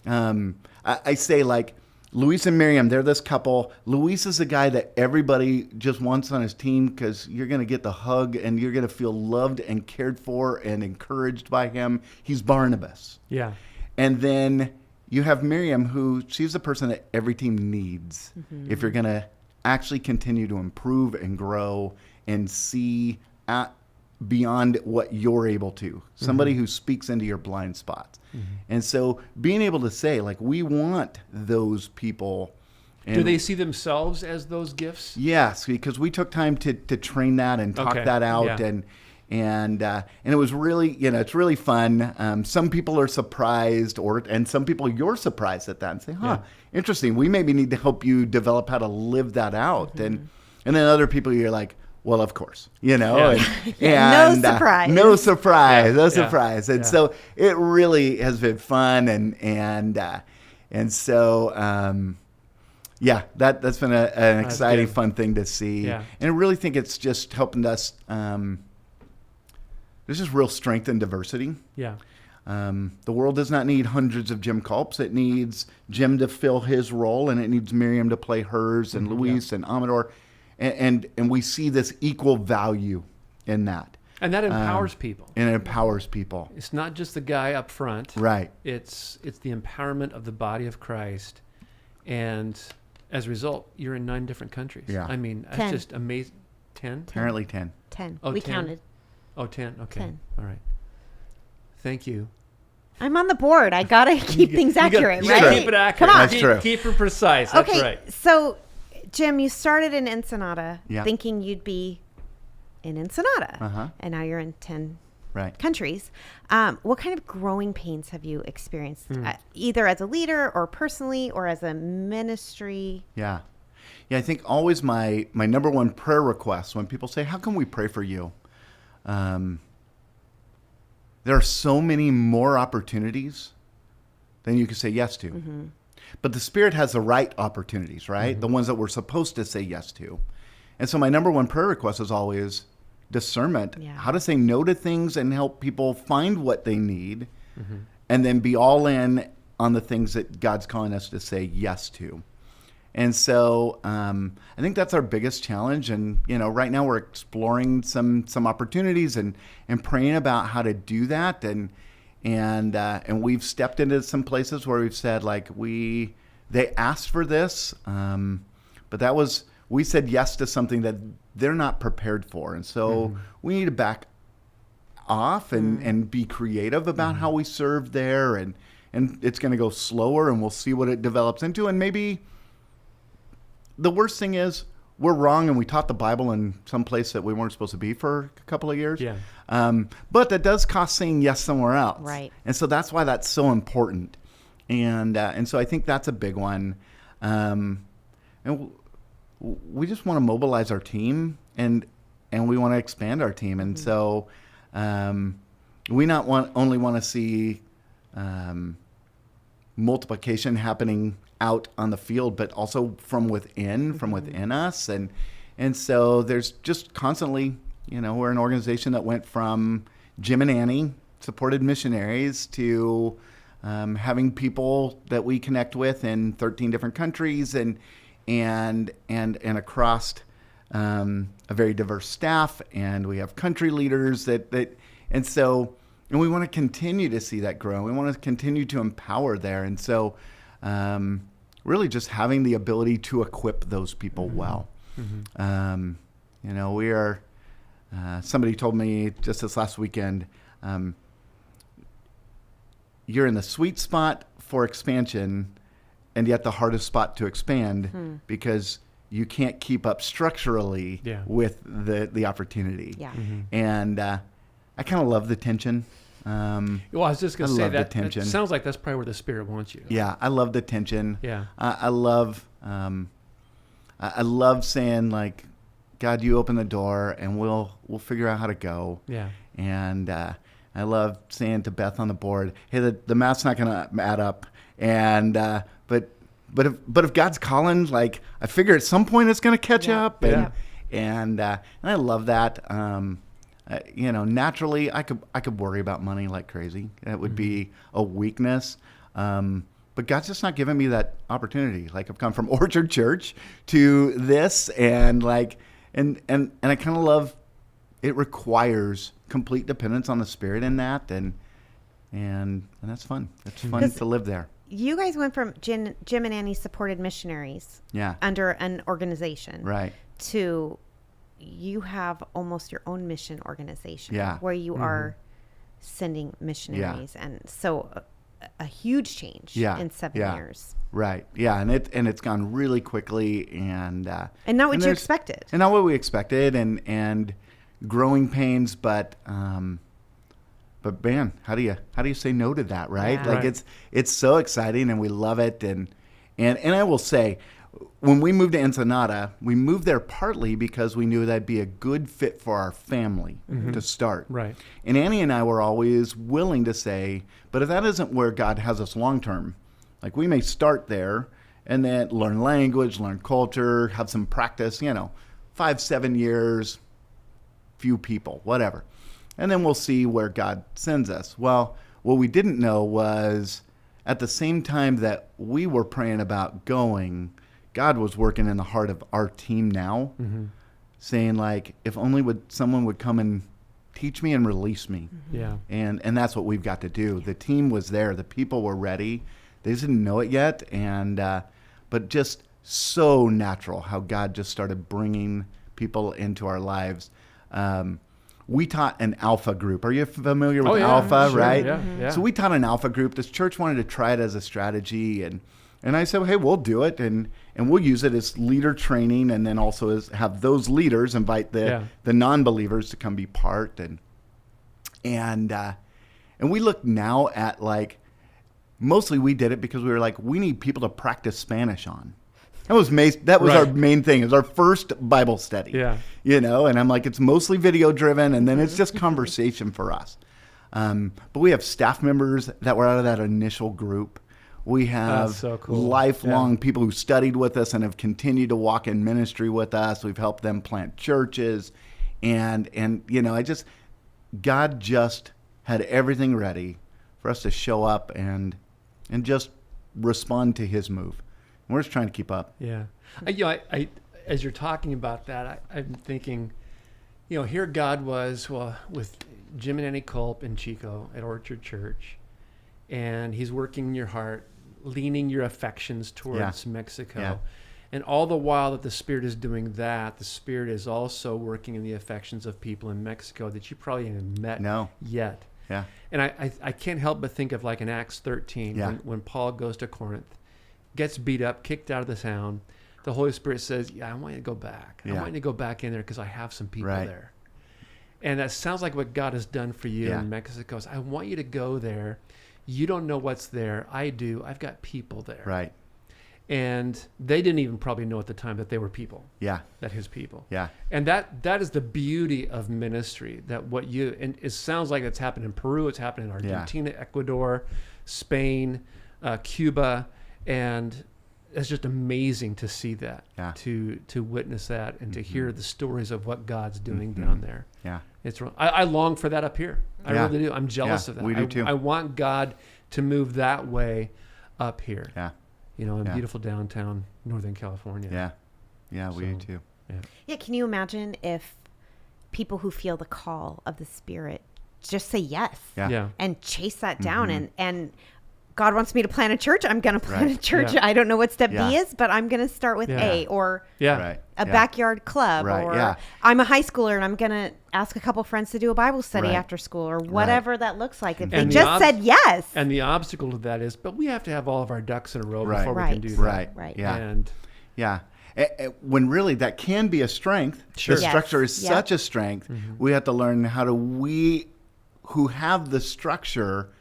I say, like, Luis and Miriam, they're this couple. Luis is the guy that everybody just wants on his team because you're going to get the hug and you're going to feel loved and cared for and encouraged by him. He's Barnabas. Yeah. And then you have Miriam, who she's the person that every team needs if you're going to actually continue to improve and grow and see beyond what you're able to. Somebody who speaks into your blind spots. And so being able to say, like, we want those people. And do they see themselves as those gifts? Yes, because we took time to train that and talk that out. And it was really, it's really fun. Some people are surprised, and some people you're surprised at that and say, interesting. We maybe need to help you develop how to live that out. And then other people, you're like, well, of course, and no surprise. No surprise. And so it really has been fun. And so, that's been an exciting, fun thing to see. Yeah. And I really think it's just helping us. There's just real strength in diversity. Yeah. The world does not need hundreds of Jim Culps. It needs Jim to fill his role, and it needs Miriam to play hers, and Luis and Amador. And we see this equal value in that. And that empowers people. And it empowers people. It's not just the guy up front. Right. It's the empowerment of the body of Christ. And as a result, you're in 9 different countries. Yeah. I mean, that's just amazing. 10? Apparently 10. 10. Oh, we 10? counted. Oh, 10. Okay. 10. All right. Thank you. I'm on the board. I got to keep things accurate, you right? gotta keep it accurate. Come on. That's true. Keep it precise. That's okay, right. So, Jim, you started in Ensenada thinking you'd be in Ensenada. And now you're in 10 countries. What kind of growing pains have you experienced, either as a leader or personally or as a ministry? Yeah, I think always my number one prayer request when people say, how can we pray for you? There there are so many more opportunities than you can say yes to. Mm-hmm. But the Spirit has the right opportunities, right? Mm-hmm. The ones that we're supposed to say yes to. And so my number one prayer request is always discernment, Yeah. how to say no to things and help people find what they need, Mm-hmm. and then be all in on the things that God's calling us to say yes to. And so I think that's our biggest challenge. And, right now we're exploring some opportunities and praying about how to do that. And we've stepped into some places where we've said, like, they asked for this, but we said yes to something that they're not prepared for. And so we need to back off and be creative about how we serve there. And it's going to go slower, and we'll see what it develops into. And maybe the worst thing is we're wrong and we taught the Bible in some place that we weren't supposed to be for a couple of years. Yeah. But that does cost saying yes somewhere else. Right. And so that's why that's so important. And so I think that's a big one. And we just want to mobilize our team, and we want to expand our team. And so we only want to see multiplication happening out on the field, but also from within us. And so there's just constantly, we're an organization that went from Jim and Annie supported missionaries to having people that we connect with in 13 different countries and across a very diverse staff. And we have country leaders and we want to continue to see that grow. We want to continue to empower there. And so really just having the ability to equip those people well. Mm-hmm. We are, somebody told me just this last weekend, you're in the sweet spot for expansion and yet the hardest spot to expand because you can't keep up structurally with the opportunity. Yeah. Mm-hmm. And I kind of love the tension. Well, I was just going to say love the that tension. it sounds like that's probably where the Spirit wants you. Yeah, I love the tension. Yeah. I love saying, like, God, you open the door and we'll figure out how to go. Yeah. And I love saying to Beth on the board, hey, the math's not going to add up. And but if God's calling, like, I figure at some point it's going to catch up. And I love that. Naturally, I could worry about money like crazy. That would be a weakness. But God's just not giving me that opportunity. Like, I've come from Orchard Church to this, and I kind of love. It requires complete dependence on the Spirit in that, and that's fun. It's fun to live there. You guys went from Jim and Annie supported missionaries under an organization to you have almost your own mission organization where you are sending missionaries. And so a huge change in 7 years. Right. Yeah. And it's gone really quickly and not what you expected. And not what we expected and growing pains, but man, how do you say no to that, right? Yeah. Like it's so exciting and we love it and I will say, when we moved to Ensenada, we moved there partly because we knew that'd be a good fit for our family to start. Right. And Annie and I were always willing to say, but if that isn't where God has us long term, like, we may start there and then learn language, learn culture, have some practice, 5-7 years, few people, whatever. And then we'll see where God sends us. Well, what we didn't know was at the same time that we were praying about going, God was working in the heart of our team now, saying, like, if only someone would come and teach me and release me. Yeah. And that's what we've got to do. The team was there. The people were ready. They just didn't know it yet. But just so natural how God just started bringing people into our lives. We taught an Alpha group. Are you familiar with Alpha, sure. right? Yeah. So we taught an Alpha group. This church wanted to try it as a strategy. And I said, hey, we'll do it. And we'll use it as leader training, and then also have those leaders invite the non-believers to come be part. And we look now at, like, mostly we did it because we were like, we need people to practice Spanish on. That was our main thing. It was our first Bible study. Yeah. And I'm like, it's mostly video driven, and then it's just conversation for us. But we have staff members that were out of that initial group. We have so cool. lifelong people who studied with us and have continued to walk in ministry with us. We've helped them plant churches. And God just had everything ready for us to show up and just respond to his move. And we're just trying to keep up. Yeah. I as you're talking about that, I'm thinking, here God was, with Jim and Annie Culp and Chico at Orchard Church, and he's working in your heart, leaning your affections towards Mexico. Yeah. And all the while that the Spirit is doing that, the Spirit is also working in the affections of people in Mexico that you probably haven't met yet. Yeah. And I can't help but think of like in Acts 13, when Paul goes to Corinth, gets beat up, kicked out of the town. The Holy Spirit says, I want you to go back. I want you to go back in there because I have some people there. And that sounds like what God has done for you in Mexico. Is I want you to go there. You don't know what's there. I do. I've got people there. Right. And they didn't even probably know at the time that they were people. Yeah. That his people. Yeah. And that is the beauty of ministry. And it sounds like it's happened in Peru. It's happened in Argentina, Ecuador, Spain, Cuba, and it's just amazing to see that, to witness that, and to hear the stories of what God's doing down there. Yeah, it's. I long for that up here. I really do. I'm jealous of that. We do too. I want God to move that way up here. Yeah, in beautiful downtown Northern California. Yeah, we do too. Yeah, can you imagine if people who feel the call of the Spirit just say yes, and chase that down, and God wants me to plant a church, I'm going to plant a church. I don't know what step B is, but I'm going to start with A, or a backyard club, or I'm a high schooler and I'm going to ask a couple friends to do a Bible study after school, or whatever that looks like. If they just said yes. And the obstacle to that is, but we have to have all of our ducks in a row before we can do that. Right. Yeah. When really that can be a strength. Sure. The structure is such a strength. We have to learn how to, we who have the structure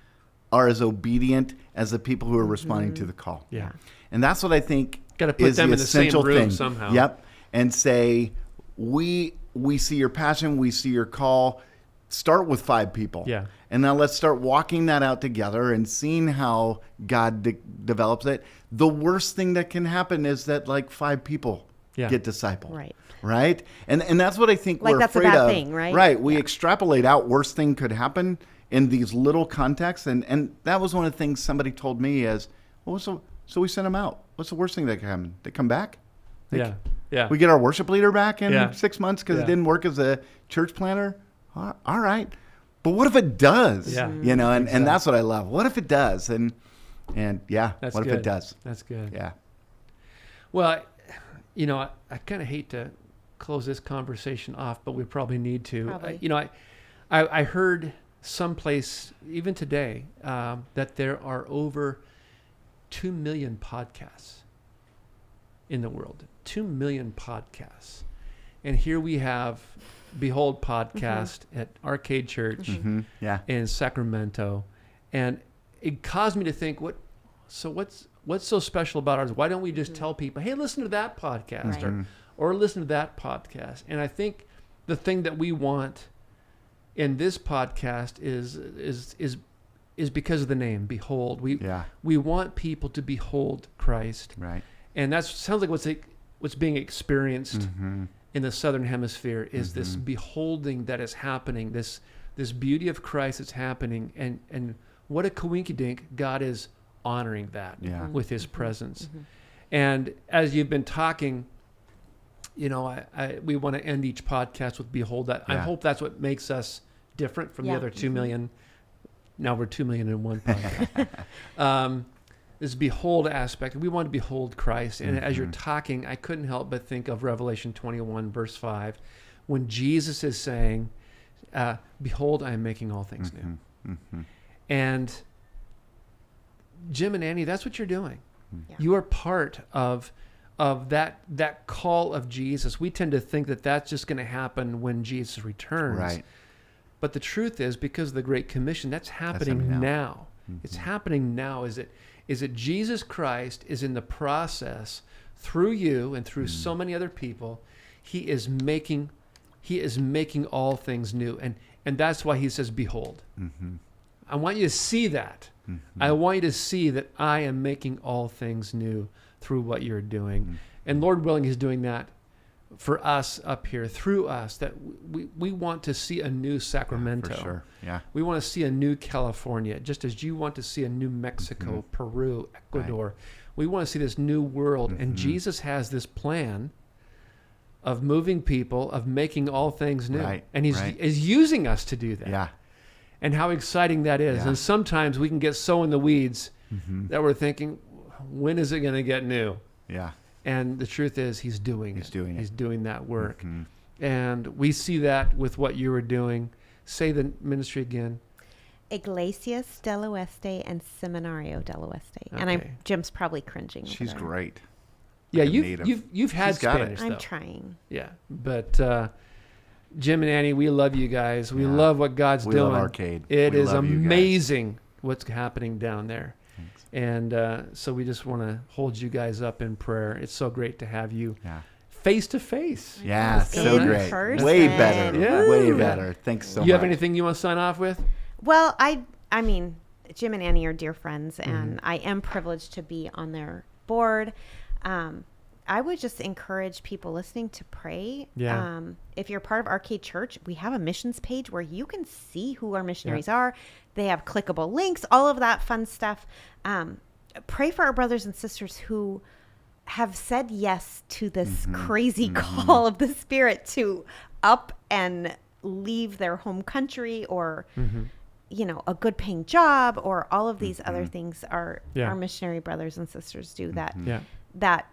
are as obedient as the people who are responding to the call. Yeah. And that's what I think Gotta put is them the in the same essential room thing. somehow. Yep. And say, we see your passion, we see your call. Start with 5 people. Yeah. And now let's start walking that out together and seeing how God develops it. The worst thing that can happen is that 5 people get discipled. Right? And that's what I think we're that's afraid a bad of. thing, right? Right. We extrapolate out worst thing could happen in these little contexts. And that was one of the things somebody told me is, so we sent them out. What's the worst thing that can happen? They come back? We get our worship leader back in 6 months because it didn't work as a church planner? All right. But what if it does? And that's what I love. What if it does? And that's what good. if it does? That's good. Yeah. Well, I kind of hate to close this conversation off, but we probably need to. I heard someplace, even today, that there are over 2 million podcasts in the world. 2 million podcasts. And here we have Behold podcast at Arcade Church in Sacramento. And it caused me to think, what's so special about ours? Why don't we just tell people, hey, listen to that podcast or listen to that podcast? And I think the thing that we want in this podcast is because of the name, Behold. We want people to behold Christ. Right. And that sounds like what's being experienced in the Southern Hemisphere is this beholding that is happening, this beauty of Christ that's happening. And what a coinkydink, God is honoring that with his presence. And as you've been talking, we want to end each podcast with Behold that. I hope that's what makes us different from the other 2 million. Now we're 2 million in one podcast. This behold aspect. We want to behold Christ. And as you're talking, I couldn't help but think of Revelation 21, verse 5, when Jesus is saying, behold, I am making all things new. And Jim and Annie, that's what you're doing. Yeah. You are part of that call of Jesus. We tend to think that that's just going to happen when Jesus returns. Right. But the truth is, because of the Great Commission, that's happening now. It's happening now. Is it Jesus Christ is in the process through you and through so many other people. He is He is making all things new. And that's why he says, behold. Mm-hmm. I want you to see that. Mm-hmm. I want you to see that I am making all things new through what you're doing. Mm-hmm. And Lord willing, he's doing that for us up here, through us, that we want to see a new Sacramento. For sure. Yeah. We want to see a new California, just as you want to see a new Mexico, Peru, Ecuador. Right. We want to see this new world. And Jesus has this plan of moving people, of making all things new. Right. And he's is using us to do that. Yeah. And how exciting that is. Yeah. And sometimes we can get so in the weeds that we're thinking, when is it going to get new? Yeah. And the truth is, he's doing it. He's doing that work. And we see that with what you were doing. Say the ministry again. Iglesias del Oeste and Seminario del Oeste. Okay. And Jim's probably cringing. She's over great. Yeah, Like a you've had She's got Spanish, it. there. though. I'm trying. Yeah, but Jim and Annie, we love you guys. We love what God's We doing. love Arcade. It We is love you guys. amazing what's happening down there. Thanks. And so we just want to hold you guys up in prayer. It's so great to have you Yeah. face to face. Yeah. In So great. person. Way better. Yeah. Way better. Thanks so much. You have anything you want to sign off with? Well, I mean, Jim and Annie are dear friends, and I am privileged to be on their board. I would just encourage people listening to pray. Yeah. If you're part of Arcade Church, we have a missions page where you can see who our missionaries are. They have clickable links, all of that fun stuff. Pray for our brothers and sisters who have said yes to this crazy call of the Spirit to up and leave their home country, or you know, a good paying job, or all of these other things our missionary brothers and sisters do that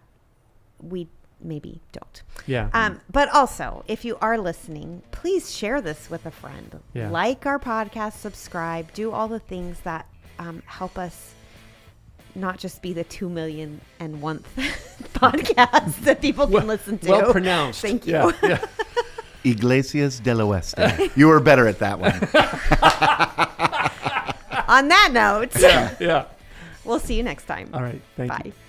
we maybe don't. Yeah. But also, if you are listening, please share this with a friend. Yeah. Like our podcast, subscribe, do all the things that help us not just be the 2,000,001th podcast that people can listen to. Well pronounced. Thank you. Yeah. Yeah. Iglesias del Oeste. You were better at that one. On that note, Yeah. we'll see you next time. All right. Thank you. Bye.